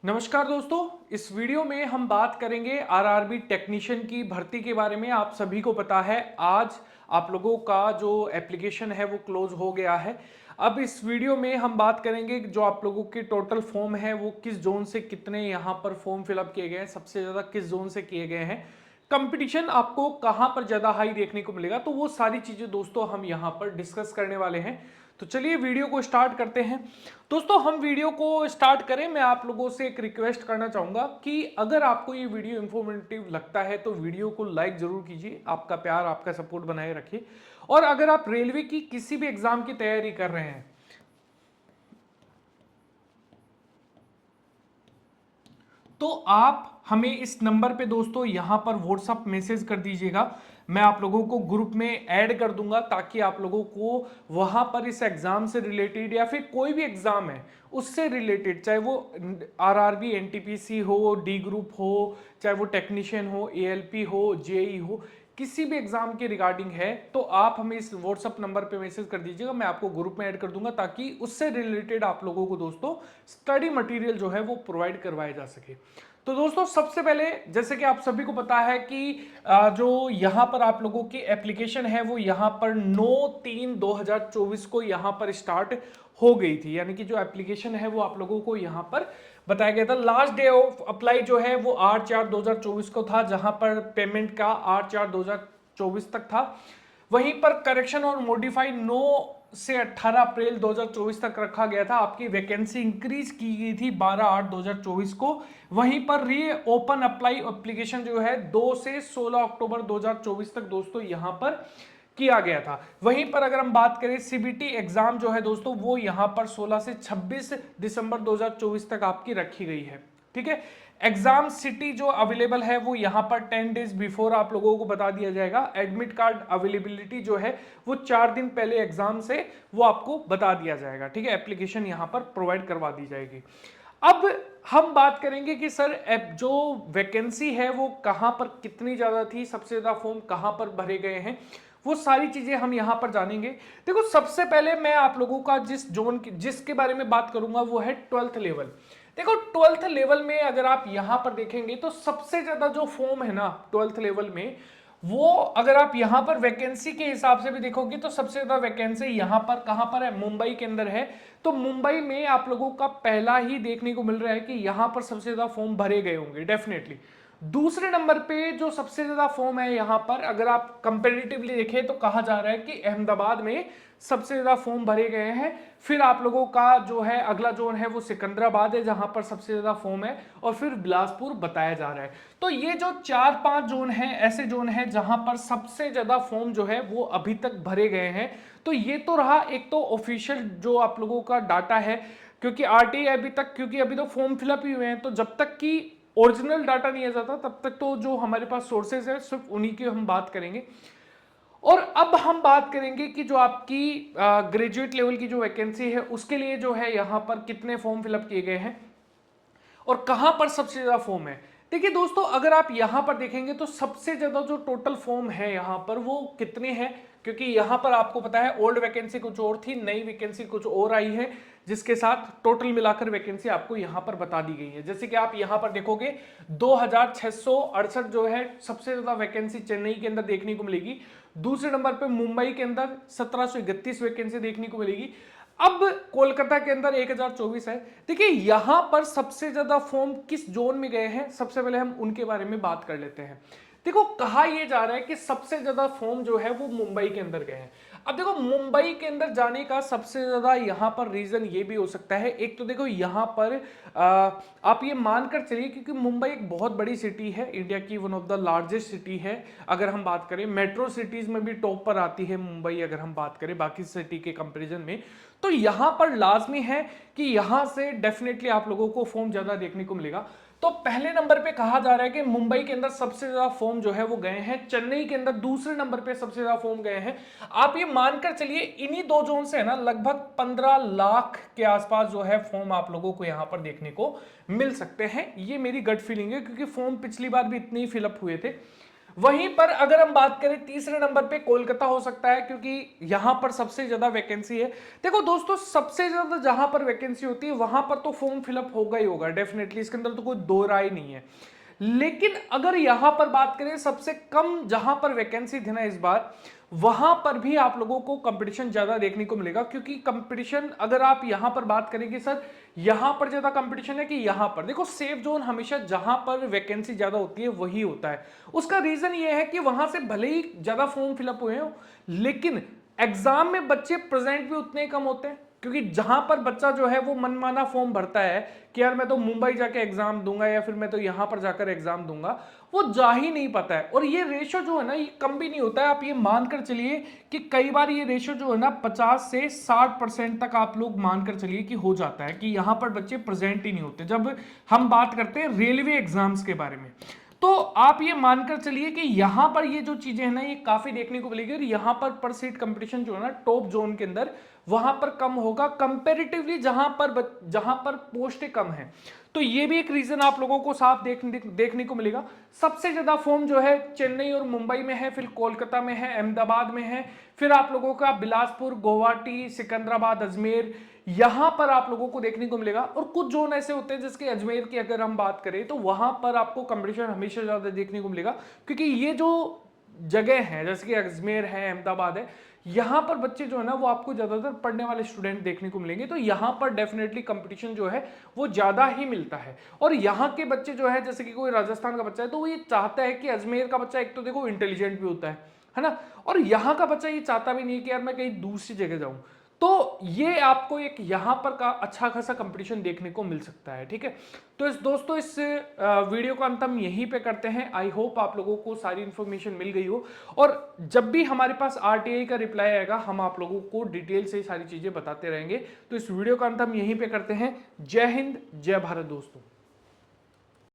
नमस्कार दोस्तों। इस वीडियो में हम बात करेंगे आरआरबी टेक्नीशियन की भर्ती के बारे में। आप सभी को पता है आज आप लोगों का जो एप्लीकेशन है वो क्लोज हो गया है। अब इस वीडियो में हम बात करेंगे जो आप लोगों के टोटल फॉर्म है वो किस जोन से कितने यहाँ पर फॉर्म फिलअप किए गए हैं, सबसे ज़्यादा किस जोन से किए गए हैं, कंपटीशन आपको कहाँ पर ज़्यादा हाई देखने को मिलेगा, तो वो सारी चीज़ें दोस्तों हम यहाँ पर डिस्कस करने वाले हैं। तो चलिए वीडियो को स्टार्ट करते हैं। दोस्तों हम वीडियो को स्टार्ट करें, मैं आप लोगों से एक रिक्वेस्ट करना चाहूंगा कि अगर आपको ये वीडियो इंफॉर्मेटिव लगता है तो वीडियो को लाइक जरूर कीजिए। आपका प्यार आपका सपोर्ट बनाए रखिए। और अगर आप रेलवे की किसी भी एग्जाम की तैयारी कर रहे हैं तो आप हमें इस नंबर पे दोस्तों यहां पर व्हाट्सअप मैसेज कर दीजिएगा। मैं आप लोगों को ग्रुप में ऐड कर दूंगा ताकि आप लोगों को वहां पर इस एग्जाम से रिलेटेड या फिर कोई भी एग्जाम है उससे रिलेटेड, चाहे वो आरआरबी एनटीपीसी हो, डी ग्रुप हो, चाहे वो टेक्नीशियन हो, एएलपी हो, जेई हो, किसी भी एग्जाम के रिगार्डिंग है तो आप हमें इस व्हाट्सअप नंबर पे मैसेज कर दीजिएगा। मैं आपको ग्रुप में ऐड कर दूंगा ताकि उससे रिलेटेड आप लोगों को दोस्तों स्टडी मटेरियल जो है वो प्रोवाइड करवाया जा सके। तो दोस्तों सबसे पहले जैसे कि आप सभी को पता है कि जो यहाँ पर आप लोगों की एप्लीकेशन है वो यहाँ पर 9/3/2024 को यहाँ पर स्टार्ट हो गई थी, यानी कि जो एप्लीकेशन है वो आप लोगों को यहाँ पर बताया गया था। लास्ट डे ऑफ अप्लाई जो है वो 8/4/2024 को था, जहां पर पेमेंट का 8/4/2024 तक था। वहीं पर करेक्शन और मॉडिफाई 9 से 18 अप्रैल 2024 तक रखा गया था। आपकी वैकेंसी इंक्रीज की गई थी 12/8/2024 को। वहीं पर री ओपन अप्लाई एप्लीकेशन जो है 2 से 16 अक्टूबर 2024 तक दोस्तों यहां पर किया गया था। वहीं पर अगर हम बात करें सीबीटी एग्जाम जो है दोस्तों वो यहां पर 16 से 26 दिसंबर 2024 तक आपकी रखी गई है। ठीक है, एग्जाम सिटी जो अवेलेबल है वो यहां पर 10 डेज बिफोर आप लोगों को बता दिया जाएगा। एडमिट कार्ड अवेलेबिलिटी जो है वो 4 दिन पहले एग्जाम से वो आपको बता दिया जाएगा। ठीक है, एप्लीकेशन यहां पर प्रोवाइड करवा दी जाएगी। अब हम बात करेंगे कि सर जो वैकेंसी है वो कहां पर कितनी ज्यादा थी, सबसे ज्यादा फॉर्म कहां पर भरे गए हैं, वो सारी चीजें हम यहां पर जानेंगे। देखो सबसे पहले मैं आप लोगों का जिसके बारे में बात करूंगा वो है 12th लेवल। देखो 12th लेवल में अगर आप यहां पर देखेंगे तो सबसे ज्यादा जो फॉर्म है ना 12th लेवल में, वो अगर आप यहां पर वैकेंसी के हिसाब से भी देखोगे तो सबसे ज्यादा वैकेंसी यहां पर कहां पर है, मुंबई के अंदर है। तो मुंबई में आप लोगों का पहला ही देखने को मिल रहा है कि यहां पर सबसे ज्यादा फॉर्म भरे गए होंगे डेफिनेटली। दूसरे नंबर पे जो सबसे ज्यादा फॉर्म है यहां पर अगर आप कंपेरेटिवली देखें तो कहा जा रहा है कि अहमदाबाद में सबसे ज्यादा फॉर्म भरे गए हैं। फिर आप लोगों का जो है अगला जोन है वो सिकंदराबाद है जहां पर सबसे ज्यादा फॉर्म है, और फिर बिलासपुर बताया जा रहा है। तो ये जो 4-5 जोन है ऐसे जोन है जहां पर सबसे ज्यादा फॉर्म जो है वो अभी तक भरे गए हैं। तो ये तो रहा एक तो ऑफिशियल जो आप लोगों का डाटा है, क्योंकि आरटीआई अभी तक, क्योंकि अभी तो फॉर्म फिलअप ही हुए हैं, तो जब तक कि ओरिजिनल डाटा नहीं आ जाता तब तक तो जो हमारे पास सोर्सेज है सिर्फ उन्हीं की हम बात करेंगे। और अब हम बात करेंगे कि जो आपकी ग्रेजुएट लेवल की जो वैकेंसी है उसके लिए जो है यहां पर कितने फॉर्म फिलअप किए गए हैं और कहां पर सबसे ज्यादा फॉर्म है। देखिए दोस्तों अगर आप यहां पर देखेंगे तो सबसे ज्यादा जो टोटल फॉर्म है यहां पर वो कितने हैं, क्योंकि यहां पर आपको पता है ओल्ड वैकेंसी कुछ और थी, नई वैकेंसी कुछ और आई है, जिसके साथ टोटल मिलाकर वैकेंसी आपको यहां पर बता दी गई है। जैसे कि आप यहां पर देखोगे 2668 जो है सबसे ज्यादा वैकेंसी चेन्नई के अंदर देखने को मिलेगी। दूसरे नंबर पर मुंबई के अंदर 1731 वैकेंसी देखने को मिलेगी। अब कोलकाता के अंदर 1024 है। देखिए यहां पर सबसे ज्यादा फॉर्म किस जोन में गए हैं, सबसे पहले हम उनके बारे में बात कर लेते हैं। देखो कहा यह जा रहा है कि सबसे ज्यादा फॉर्म जो है वो मुंबई के अंदर गए हैं। अब देखो मुंबई के अंदर जाने का सबसे ज्यादा यहां पर रीजन ये भी हो सकता है, एक तो देखो यहां पर आप ये मानकर चलिए क्योंकि मुंबई एक बहुत बड़ी सिटी है, इंडिया की one of the largest city है। अगर हम बात करें मेट्रो सिटीज में भी टॉप पर आती है मुंबई, अगर हम बात करें बाकी सिटी के कंपेरिजन में, तो यहां पर लाजमी है कि यहां से डेफिनेटली आप लोगों को फॉर्म ज्यादा देखने को मिलेगा। तो पहले नंबर पे कहा जा रहा है कि मुंबई के अंदर सबसे ज्यादा फॉर्म जो है वो गए हैं, चेन्नई के अंदर दूसरे नंबर पे सबसे ज्यादा फॉर्म गए हैं। आप ये मानकर चलिए इन्हीं दो जोन से है ना लगभग 15 लाख के आसपास जो है फॉर्म आप लोगों को यहां पर देखने को मिल सकते हैं। ये मेरी गट फीलिंग है क्योंकि फॉर्म पिछली बार भी इतने ही फिलअप हुए थे। वहीं पर अगर हम बात करें तीसरे नंबर पे कोलकाता हो सकता है, क्योंकि यहां पर सबसे ज्यादा वैकेंसी है। देखो दोस्तों, सबसे ज्यादा जहां पर वैकेंसी होती है वहां पर तो फॉर्म फिलअप होगा ही होगा डेफिनेटली, इसके अंदर तो कोई दो राय नहीं है। लेकिन अगर यहां पर बात करें सबसे कम जहां पर वैकेंसी थी ना इस बार, वहां पर भी आप लोगों को कंपटीशन ज्यादा देखने को मिलेगा, क्योंकि कंपटीशन अगर आप यहां पर बात करेंगे सर यहां पर ज्यादा कंपटीशन है कि यहां पर, देखो सेफ जोन हमेशा जहां पर वैकेंसी ज्यादा होती है वही होता है। उसका रीजन ये है कि वहां से भले ही ज्यादा फॉर्म फिलअप हुए हो, लेकिन एग्जाम में बच्चे प्रेजेंट भी उतने ही कम होते हैं, क्योंकि जहां पर बच्चा जो है वो मनमाना फॉर्म भरता है कि यार मैं तो मुंबई जाके एग्जाम दूंगा या फिर मैं तो यहां पर जाकर एग्जाम दूंगा, वो जा ही नहीं पाता है। और ये रेशो जो है ना ये कम भी नहीं होता है। आप ये मानकर चलिए कि कई बार ये रेशो जो है ना 50 से 60% तक आप लोग मानकर चलिए कि हो जाता है कि यहां पर बच्चे प्रेजेंट ही नहीं होते, जब हम बात करते हैं रेलवे एग्जाम्स के बारे में। तो आप ये मानकर चलिए कि यहां पर ये जो चीजें हैं ना ये काफी देखने को मिलेगी, और यहां पर सीट कंपटीशन जो है ना टॉप जोन के अंदर वहां पर कम होगा कंपैरेटिवली जहां पर पोस्टें कम है। तो ये भी एक रीजन आप लोगों को साफ देखने को मिलेगा। सबसे ज्यादा फॉर्म जो है चेन्नई और मुंबई में है, फिर कोलकाता में है, अहमदाबाद में है, फिर आप लोगों का बिलासपुर, गुवाहाटी, सिकंदराबाद, अजमेर, यहां पर आप लोगों को देखने को मिलेगा। और कुछ जोन ऐसे होते हैं जिसके अजमेर की अगर हम बात करें तो वहां पर आपको कंपटीशन हमेशा ज्यादा देखने को मिलेगा, क्योंकि ये जो जगह है जैसे कि अजमेर है, अहमदाबाद है, यहां पर बच्चे जो है ना वो आपको ज्यादातर पढ़ने वाले स्टूडेंट देखने को मिलेंगे। तो यहां पर डेफिनेटली कंपटीशन जो है वो ज्यादा ही मिलता है। और यहां के बच्चे जो है जैसे कि कोई राजस्थान का बच्चा है तो वो ये चाहता है कि अजमेर का बच्चा एक तो देखो इंटेलिजेंट भी होता है ना, और यहां का बच्चा ये चाहता भी नहीं है कि यार मैं कहीं दूसरी जगह जाऊं। तो ये आपको एक यहां पर का अच्छा खासा कंपटीशन देखने को मिल सकता है। ठीक है, तो दोस्तों इस वीडियो का अंत हम यहीं पे करते हैं। आई होप आप लोगों को सारी इंफॉर्मेशन मिल गई हो, और जब भी हमारे पास आरटीआई का रिप्लाई आएगा हम आप लोगों को डिटेल से सारी चीजें बताते रहेंगे। तो इस वीडियो का अंत हम यहीं पे करते हैं। जय हिंद, जय भारत दोस्तों।